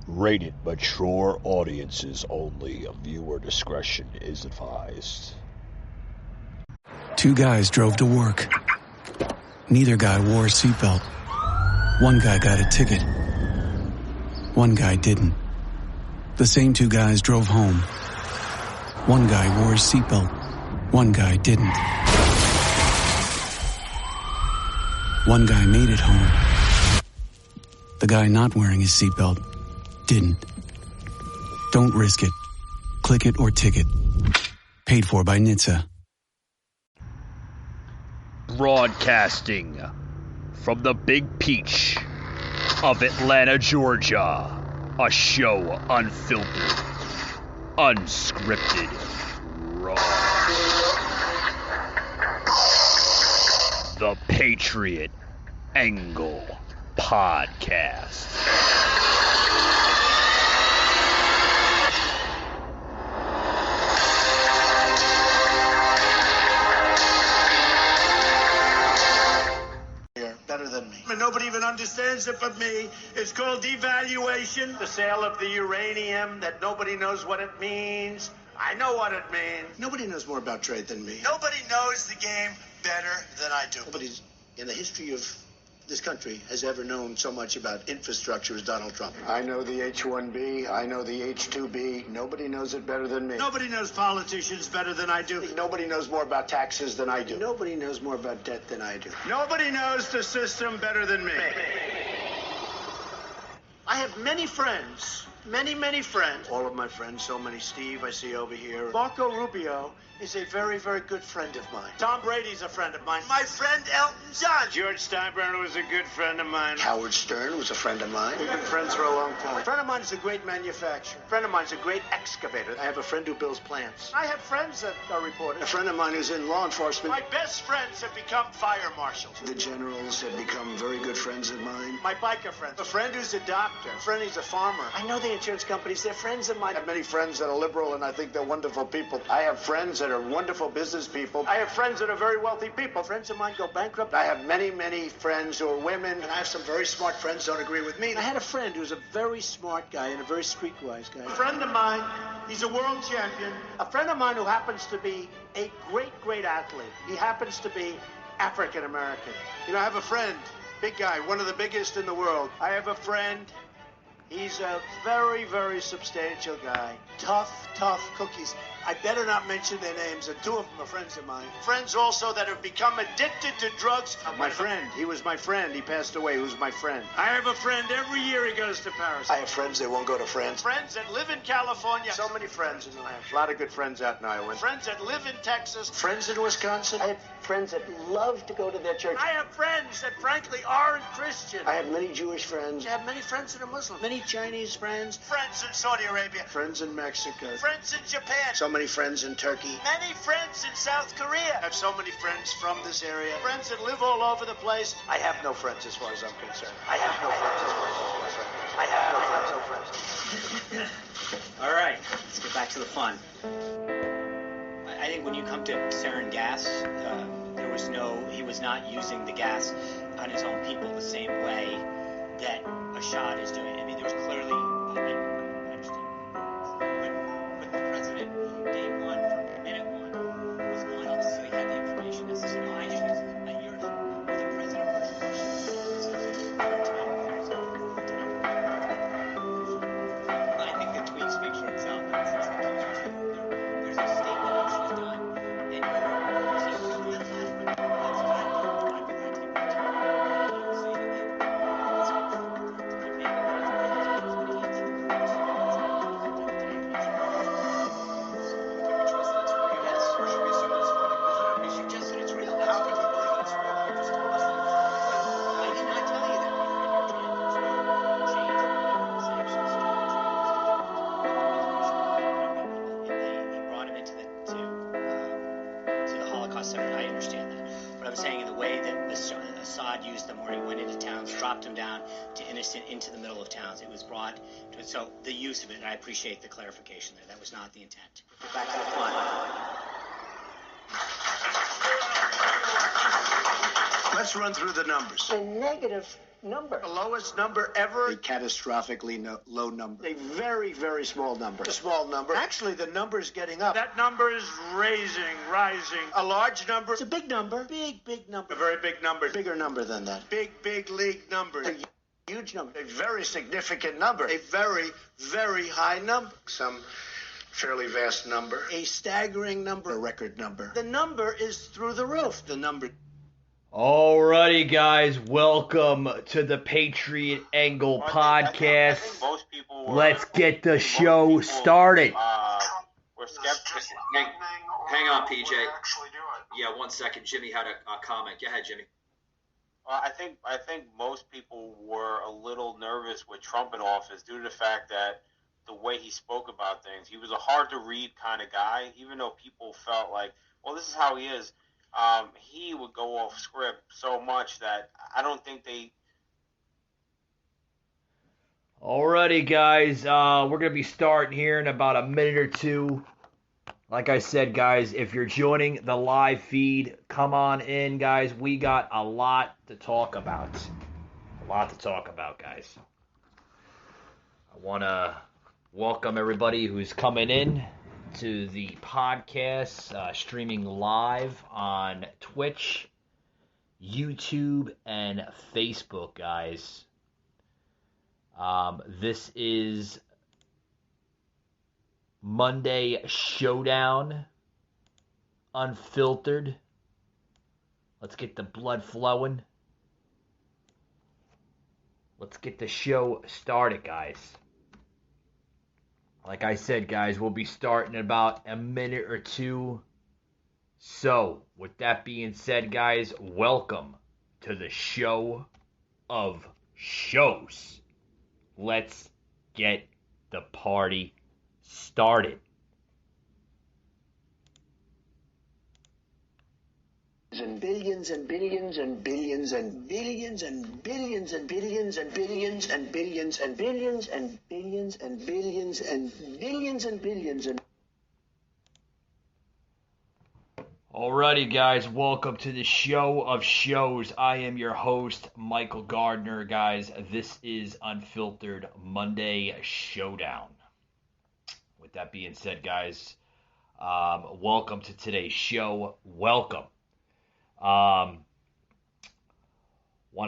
Rated mature audiences only. Viewer discretion is advised. Two guys drove to work. Neither guy wore a seatbelt. One guy got a ticket. One guy didn't. The same two guys drove home. One guy wore a seatbelt. One guy didn't. One guy made it home. The guy not wearing his seatbelt didn't. Don't risk it. Click it or ticket. Paid for by NHTSA. Broadcasting from the Big Peach of Atlanta, Georgia. A show unfiltered, unscripted, raw. The Patriot Angle Podcast. Better than me. Nobody even understands it but me. It's called devaluation. The sale of the uranium that nobody knows what it means. I know what it means. Nobody knows more about trade than me. Nobody knows the game better than I do. Nobody in the history of this country has ever known so much about infrastructure as Donald Trump. I know the H-1B. I know the H-2B. Nobody knows it better than me. Nobody knows politicians better than I do. Nobody knows more about taxes than I do. Nobody knows more about debt than I do. Nobody knows the system better than me. I have many friends. Many friends. All of my friends, so many. Steve, I see over here. Marco Rubio is a very, very good friend of mine. Tom Brady's a friend of mine. My friend Elton John. George Steinbrenner was a good friend of mine. Howard Stern was a friend of mine. We've been friends for a long time. A friend of mine is a great manufacturer. A friend of mine is a great excavator. I have a friend who builds plants. I have friends that are reporters. A friend of mine who's in law enforcement. My best friends have become fire marshals. The generals have become very good friends of mine. My biker friends. A friend who's a doctor. A friend who's a farmer. I know the insurance companies. They're friends of mine. I have many friends that are liberal, and I think they're wonderful people. I have friends that are wonderful business people. I have friends that are very wealthy people. Friends of mine go bankrupt. I have many friends who are women, and I have some very smart friends who don't agree with me. I had a friend who's a very smart guy and a very streetwise guy. A friend of mine, he's a world champion. A friend of mine who happens to be a great athlete. He happens to be African American. You know, I have a friend, big guy, one of the biggest in the world. I have a friend. He's a very substantial guy. Tough cookies. I better not mention their names, and two of them are friends of mine. Friends also that have become addicted to drugs. My friend, he was my friend. He passed away. He was my friend. I have a friend every year he goes to Paris. I have friends that won't go to France. Friends that live in California. So many friends in Atlanta. A lot of good friends out in Iowa. Friends that live in Texas. Friends in Wisconsin. I have friends that love to go to their church. I have friends that frankly aren't Christian. I have many Jewish friends. I have many friends that are Muslim. Many Chinese friends. Friends in Saudi Arabia. Friends in Mexico. Friends in Japan. So many friends in Turkey. Many friends in South Korea. I have so many friends from this area. Friends that live all over the place. I have no friends as far as I'm concerned. I have no friends as far as I'm concerned. I have no friends. All right, let's get back to the fun. I think when you come to sarin gas, he was not using the gas on his own people the same way that Assad is doing. I mean, there was clearly, I understand, but the president, day one, from minute one, was going on so he had the information necessary. No, I just, you're the president of I think the tweet speaks for itself. There's a statement that she's done, and into the middle of towns. It was brought to, so the use of it, and I appreciate the clarification there. That was not the intent. Back to the fun. Let's run through the numbers. A negative number. The lowest number ever. A catastrophically low number. A very, very small number. A small number. Actually, the number's getting up. That number is rising. A large number. It's a big number. Big number. A very big number. Bigger number than that. Big league number. A huge number. A very significant number. A very, very high number. Some fairly vast number. A staggering number. A record number. The number is through the roof. The number. Alrighty, guys, welcome to the Patriot Angle podcast. I think most people were, Let's get the show started. We're skeptical. Hang on, PJ. Yeah, 1 second. Jimmy had a comment. Go ahead, Jimmy. I think most people were a little nervous with Trump in office due to the fact that the way he spoke about things, he was a hard-to-read kind of guy, even though people felt like, well, this is how he is. He would go off script so much that I don't think they... Alrighty, guys, we're going to be starting here in about a minute or two. Like I said, guys, if you're joining the live feed, come on in, guys. We got a lot to talk about. Guys. I want to welcome everybody who's coming in to the podcast, streaming live on Twitch, YouTube, and Facebook, guys. This is Monday Showdown, Unfiltered. Let's get the blood flowing. Let's get the show started, guys. Like I said, guys, we'll be starting in about a minute or two. So, with that being said, guys, welcome to the show of shows. Let's get the party started. And billions and billions and billions and billions and billions and billions and billions and billions and billions and billions and billions and billions and billions and. Alrighty, guys, welcome to the show of shows. I am your host, Michael Gardner, guys. This is Unfiltered Monday Showdown. With that being said, guys, welcome to today's show. Welcome. Want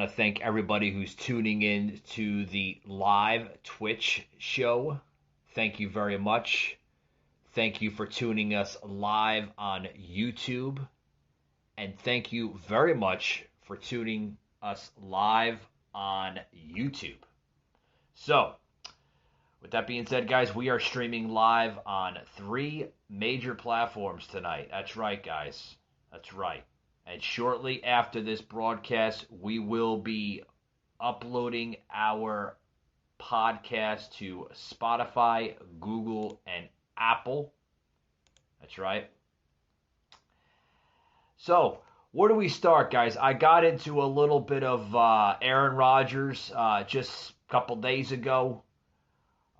to thank everybody who's tuning in to the live Twitch show. Thank you very much. Thank you for tuning us live on YouTube. And thank you very much for tuning us live on YouTube. So, with that being said, guys, we are streaming live on 3 major platforms tonight. That's right, guys. That's right. And shortly after this broadcast, we will be uploading our podcast to Spotify, Google, and Apple. That's right. So, where do we start, guys? I got into a little bit of Aaron Rodgers just a couple days ago.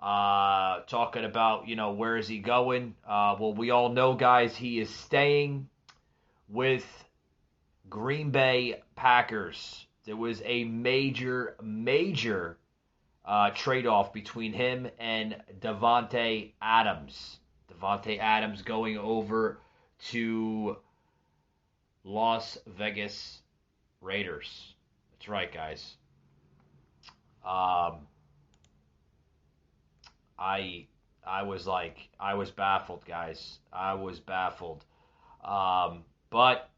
Talking about, where is he going? Well, we all know, guys, he is staying with Green Bay Packers. There was a major trade-off between him and Davante Adams. Davante Adams going over to Las Vegas Raiders. That's right, guys. I was baffled, guys. I was baffled. But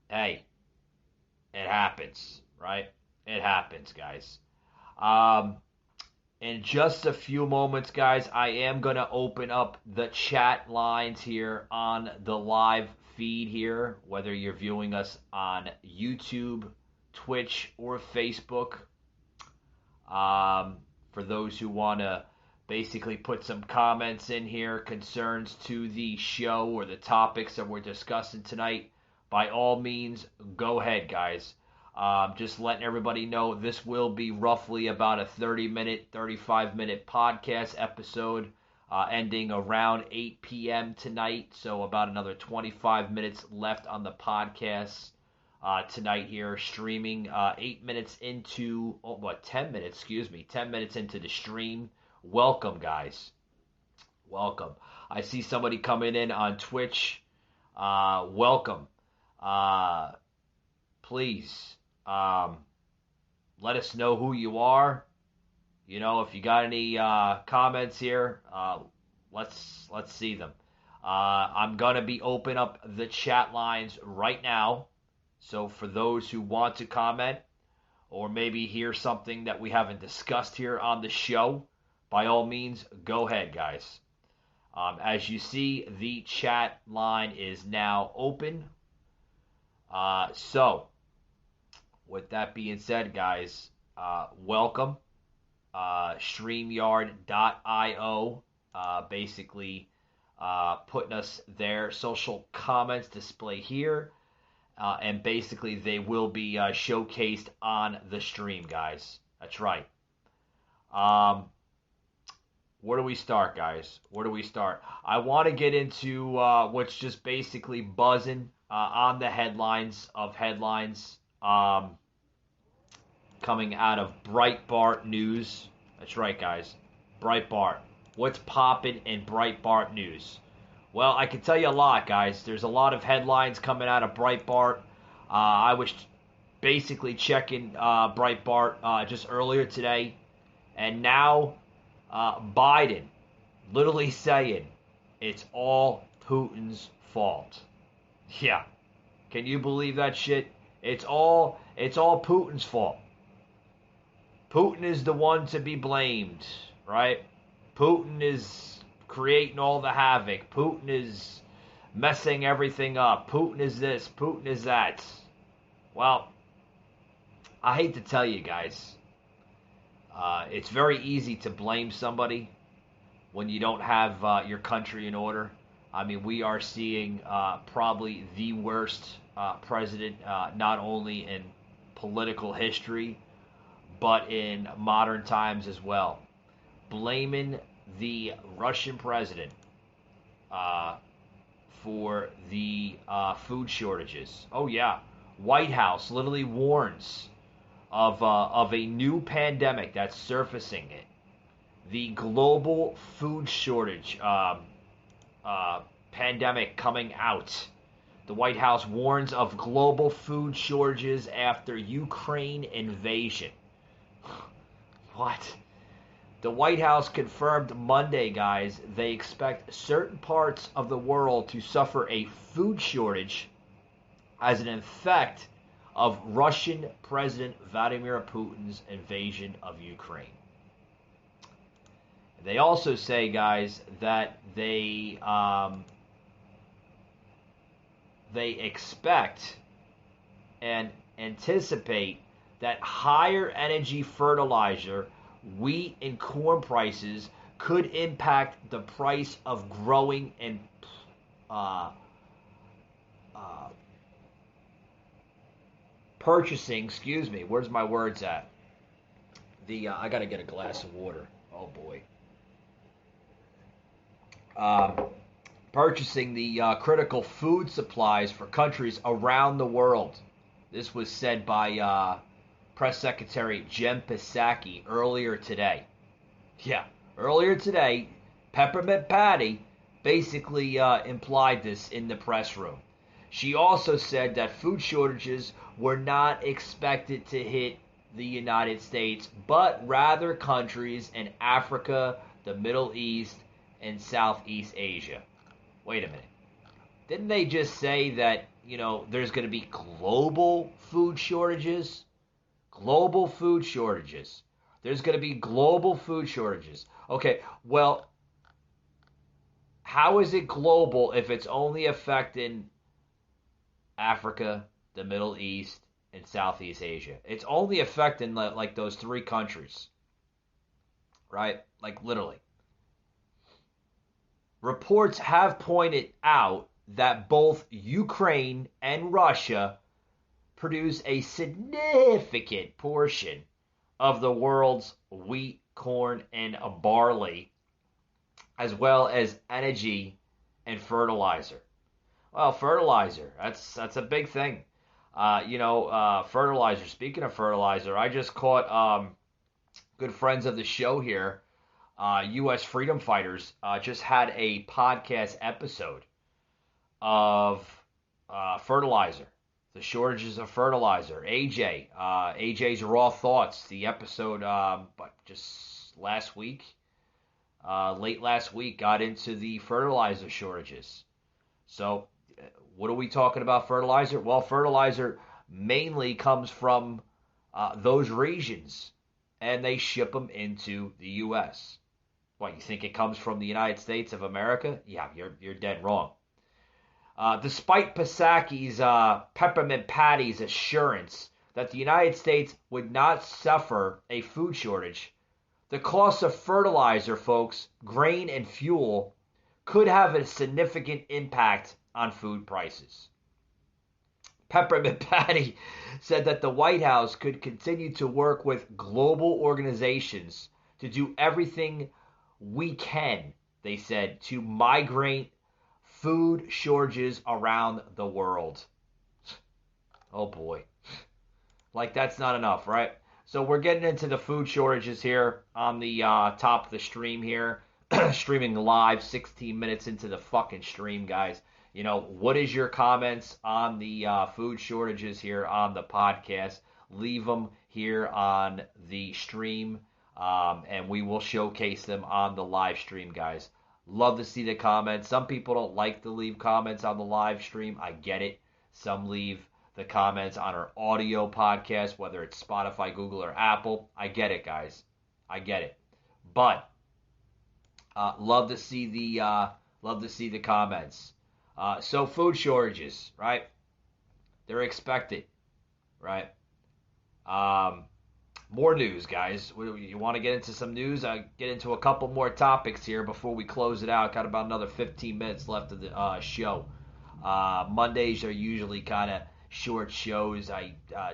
hey, it happens, right? It happens, guys. In just a few moments, guys, I am going to open up the chat lines here on the live feed here, whether you're viewing us on YouTube, Twitch, or Facebook. For those who want to basically put some comments in here, concerns to the show or the topics that we're discussing tonight, by all means, go ahead, guys. Just letting everybody know this will be roughly about a 30-minute, 35-minute podcast episode, ending around 8 p.m. tonight. So about another 25 minutes left on the podcast. tonight here, streaming 8 minutes into, 10 minutes, 10 minutes into the stream. Welcome, guys. Welcome. I see somebody coming in on Twitch. Welcome. Please, let us know who you are. You know, if you got any comments here, let's see them. I'm gonna be open up the chat lines right now. So for those who want to comment or maybe hear something that we haven't discussed here on the show, by all means, go ahead, guys. As you see, the chat line is now open. So, with that being said, guys, welcome. StreamYard.io, basically putting us there. Social comments display here. And basically, they will be showcased on the stream, guys. That's right. Where do we start, guys? Where do we start? I want to get into what's just basically buzzing on the headlines of headlines coming out of Breitbart News. That's right, guys. Breitbart. What's popping in Breitbart News? Well, I can tell you a lot, guys. There's a lot of headlines coming out of Breitbart. I was basically checking Breitbart just earlier today. And now Biden literally saying it's all Putin's fault. Yeah. Can you believe that shit? It's all Putin's fault. Putin is the one to be blamed, right? Putin is creating all the havoc. Putin is messing everything up. Putin is this. Putin is that. Well, I hate to tell you guys, it's very easy to blame somebody when you don't have your country in order. I mean, we are seeing probably the worst president, not only in political history, but in modern times as well. Blaming the Russian president for the food shortages. Oh yeah, White House literally warns of a new pandemic that's surfacing. It the global food shortage pandemic coming out. The White House warns of global food shortages after Ukraine invasion. What? The White House confirmed Monday, guys, they expect certain parts of the world to suffer a food shortage as an effect of Russian President Vladimir Putin's invasion of Ukraine. They also say, guys, that they expect and anticipate that higher energy fertilizer, wheat, and corn prices could impact the price of growing and purchasing. Excuse me. Where's my words at? I gotta get a glass of water. Oh boy. Purchasing the critical food supplies for countries around the world. This was said by Press Secretary Jen Psaki earlier today. Yeah, earlier today, Peppermint Patty basically implied this in the press room. She also said that food shortages were not expected to hit the United States, but rather countries in Africa, the Middle East, and Southeast Asia. Wait a minute. Didn't they just say that, there's going to be global food shortages? Global food shortages. There's going to be global food shortages. Okay, well, how is it global if it's only affecting Africa, the Middle East, and Southeast Asia? It's only affecting like those three countries, right? Like literally. Reports have pointed out that both Ukraine and Russia produce a significant portion of the world's wheat, corn, and barley, as well as energy and fertilizer. Well, fertilizer, that's a big thing. Fertilizer. Speaking of fertilizer, I just caught good friends of the show here, U.S. freedom fighters, just had a podcast episode of fertilizer, the shortages of fertilizer. AJ's Raw Thoughts, the episode, just last week, late last week, got into the fertilizer shortages. So, what are we talking about fertilizer? Well, fertilizer mainly comes from those regions, and they ship them into the U.S. What, you think it comes from the United States of America? Yeah, you're dead wrong. Despite Psaki's Peppermint Patty's assurance that the United States would not suffer a food shortage, the cost of fertilizer, folks, grain and fuel, could have a significant impact on food prices. Peppermint Patty said that the White House could continue to work with global organizations to do everything we can, they said, to migrate food shortages around the world. Oh boy. Like that's not enough, right? So we're getting into the food shortages here on the top of the stream here. Streaming live 16 minutes into the fucking stream, guys. What is your comments on the food shortages here on the podcast? Leave them here on the stream, and we will showcase them on the live stream, guys. Love to see the comments. Some people don't like to leave comments on the live stream. I get it. Some leave the comments on our audio podcast, whether it's Spotify, Google, or Apple. I get it, guys. I get it. But love to see the comments. So food shortages, right? They're expected, right? More news, guys. You want to get into some news? I get into a couple more topics here before we close it out. Got about another 15 minutes left of the show. Mondays are usually kind of short shows.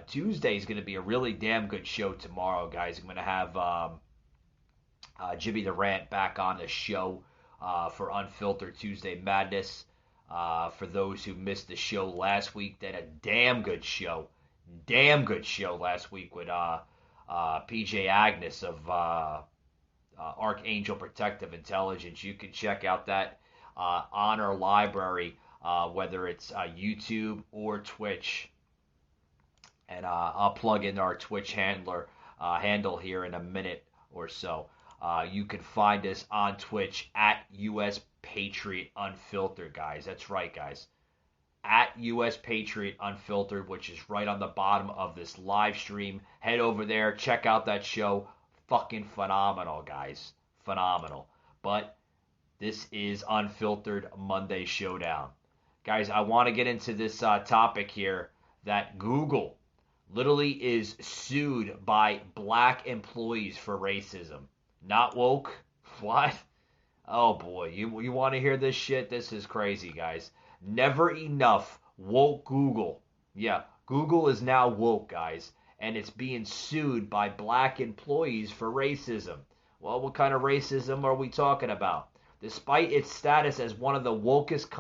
Tuesday is going to be a really damn good show tomorrow, guys. I'm going to have Jimmy the Rant back on the show for Unfiltered Tuesday Madness. For those who missed the show last week, they had a damn good show last week with PJ Agnes of Archangel Protective Intelligence. You can check out that on our library, whether it's YouTube or Twitch. And I'll plug in our Twitch handle here in a minute or so. You can find us on Twitch at US Patriot Unfiltered, guys. That's right, guys. At US Patriot Unfiltered, which is right on the bottom of this live stream. Head over there, check out that show. Fucking phenomenal, guys. Phenomenal. But this is Unfiltered Monday Showdown. Guys, I want to get into this topic here that Google literally is sued by black employees for racism. Not woke? What? Oh boy, you want to hear this shit? This is crazy, guys. Never enough woke Google. Yeah, Google is now woke, guys, and it's being sued by black employees for racism. Well, what kind of racism are we talking about? Despite its status as one of the wokest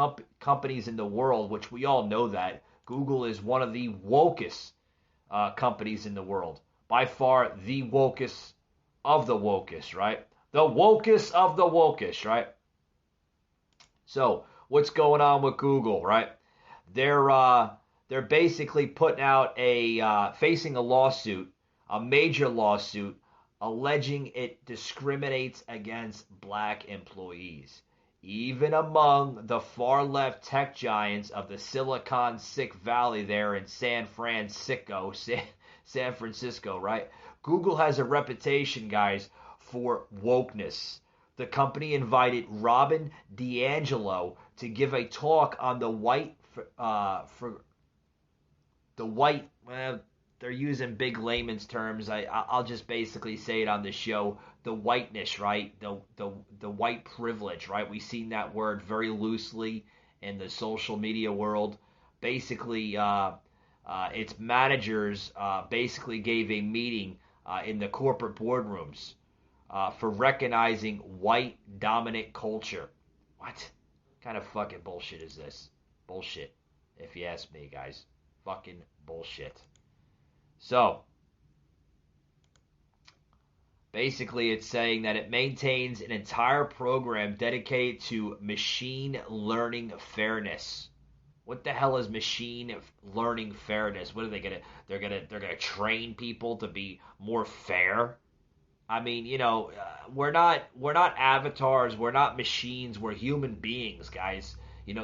companies in the world, which we all know that, Google is one of the wokest companies in the world. By far the wokest of the wokest, right? The wokest of the wokest, right? So, what's going on with Google, right? They're basically putting out facing a lawsuit, a major lawsuit, alleging it discriminates against black employees, even among the far-left tech giants of the Silicon Valley there in San Francisco, right? Google has a reputation, guys, for wokeness. The company invited Robin DiAngelo to give a talk on they're using big layman's terms. I'll just basically say it on the show. The whiteness, right? The white privilege, right? We've seen that word very loosely in the social media world. Basically, its managers basically gave a meeting in the corporate boardrooms for recognizing white dominant culture. What kind of fucking bullshit is this? Bullshit, if you ask me, guys. Fucking Bullshit. So, basically, it's saying that it maintains an entire program dedicated to machine learning fairness. What the hell is machine learning fairness? What are they gonna? They're gonna train people to be more fair. I mean, we're not avatars. We're not machines. We're human beings, guys.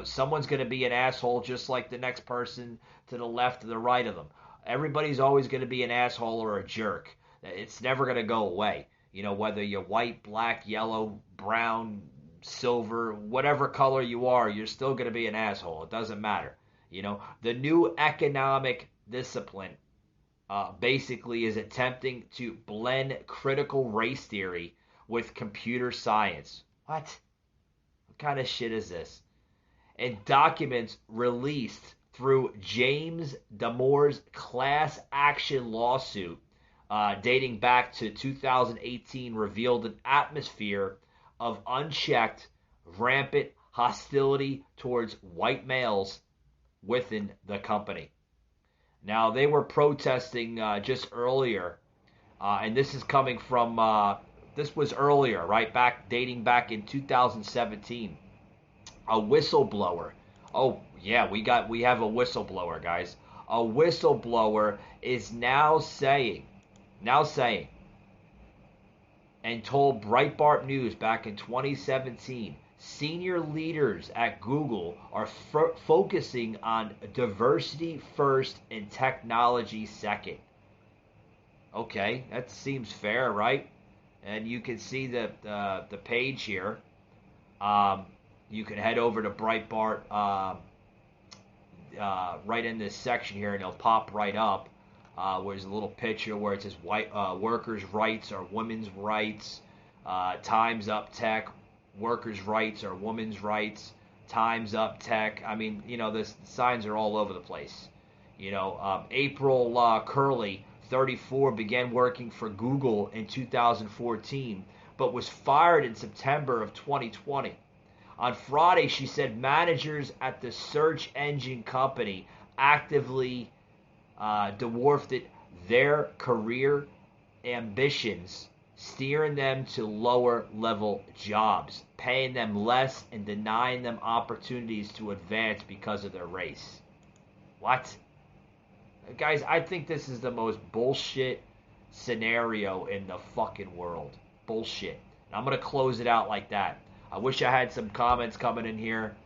Someone's gonna be an asshole just like the next person to the left or the right of them. Everybody's always gonna be an asshole or a jerk. It's never gonna go away. Whether you're white, black, yellow, brown, silver, whatever color you are, you're still going to be an asshole. It doesn't matter. The new economic discipline basically is attempting to blend critical race theory with computer science. What kind of shit is this? And documents released through James Damore's class action lawsuit dating back to 2018 revealed an atmosphere of unchecked, rampant hostility towards white males within the company. Now, they were protesting just earlier, and this is coming from, this was earlier, right, dating back in 2017. A whistleblower. Oh, yeah, we have a whistleblower, guys. A whistleblower is now saying, and told Breitbart News back in 2017, senior leaders at Google are focusing on diversity first and technology second. Okay, that seems fair, right? And you can see the page here. You can head over to Breitbart right in this section here, and it'll pop right up. Where there's a little picture where it says workers' rights are women's rights, Time's Up Tech, workers' rights are women's rights, Time's Up Tech. I mean, the signs are all over the place. April Curley, 34, began working for Google in 2014, but was fired in September of 2020. On Friday, she said managers at the search engine company actively dwarfed their career ambitions, steering them to lower level jobs, paying them less and denying them opportunities to advance because of their race. What? Guys, I think this is the most bullshit scenario in the fucking world. Bullshit. And I'm going to close it out like that. I wish I had some comments coming in here.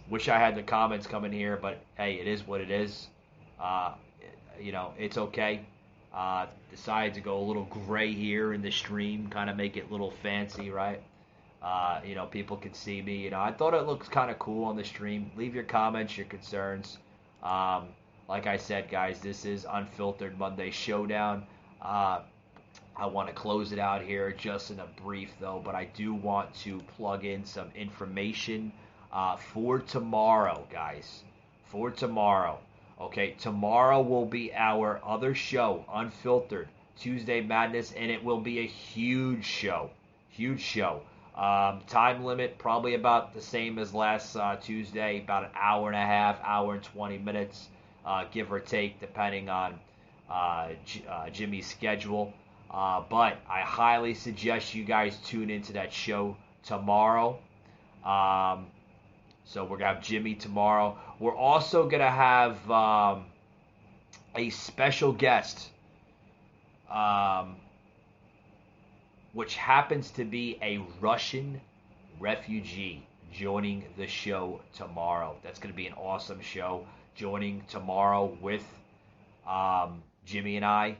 Wish I had the comments coming here, but hey, it is what it is. It's okay. Decided to go a little gray here in the stream, kind of make it a little fancy, right? People can see me. I thought it looks kind of cool on the stream. Leave your comments, your concerns. Like I said, guys, this is Unfiltered Monday Showdown. I want to close it out here just in a brief, though, but I do want to plug in some information for tomorrow, guys. For tomorrow. Okay, tomorrow will be our other show, Unfiltered, Tuesday Madness, and it will be a huge show. Huge show. Time limit, probably about the same as last Tuesday, about an hour and a half, hour and 20 minutes, give or take, depending on Jimmy's schedule. But I highly suggest you guys tune into that show tomorrow. So we're going to have Jimmy tomorrow. We're also going to have a special guest, which happens to be a Russian refugee, joining the show tomorrow. That's going to be an awesome show, joining tomorrow with Jimmy and I.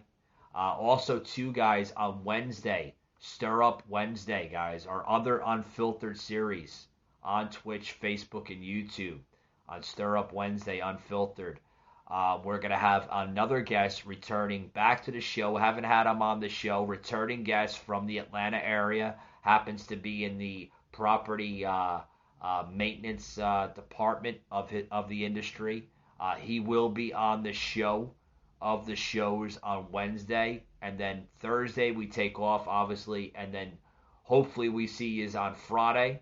Also, too, guys, on Wednesday, Stir Up Wednesday, guys, our other Unfiltered series on Twitch, Facebook, and YouTube. On Stir Up Wednesday, Unfiltered, we're going to have another guest returning back to the show. Haven't had him on the show. Returning guest from the Atlanta area. Happens to be in the property maintenance department of the industry. He will be on the show of the shows on Wednesday. And then Thursday we take off, obviously. And then hopefully we see you on Friday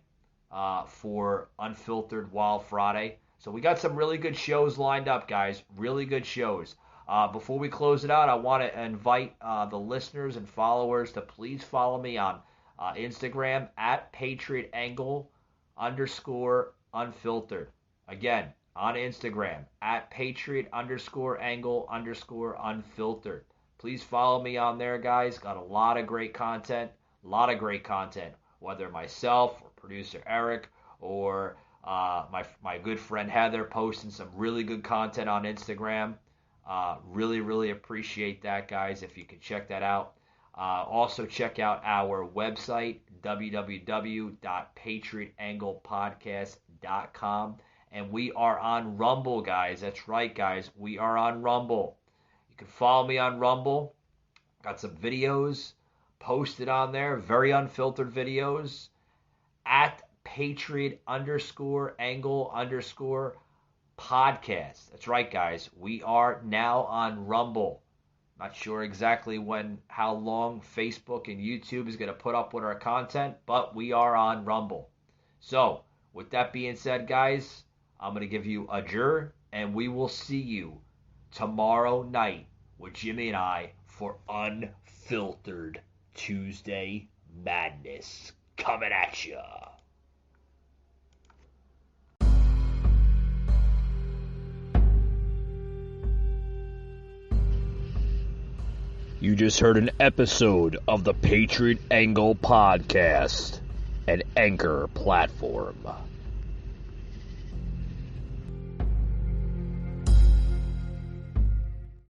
for Unfiltered Wild Friday. So we got some really good shows lined up, guys. Really good shows. Before we close it out, I want to invite the listeners and followers to please follow me on Instagram at @PatriotAngle_Unfiltered. Again, on Instagram at Patriot_Angle_Unfiltered. Please follow me on there, guys. Got a lot of great content. Whether myself or producer Eric or my good friend Heather posting some really good content on Instagram. Really appreciate that, guys, if you could check that out. Also check out our website, www.patriotanglepodcast.com. And we are on Rumble, guys. That's right, guys. We are on Rumble. You can follow me on Rumble. Got some videos posted on there, very unfiltered videos, at Patriot_Angle_podcast. That's right, guys. We are now on Rumble. Not sure exactly how long Facebook and YouTube is going to put up with our content, but we are on Rumble. So, with that being said, guys, I'm going to give you a jur, and we will see you tomorrow night with Jimmy and I for Unfiltered Tuesday Madness. Coming at ya. You just heard an episode of the Patriot Angle Podcast, an Anchor platform.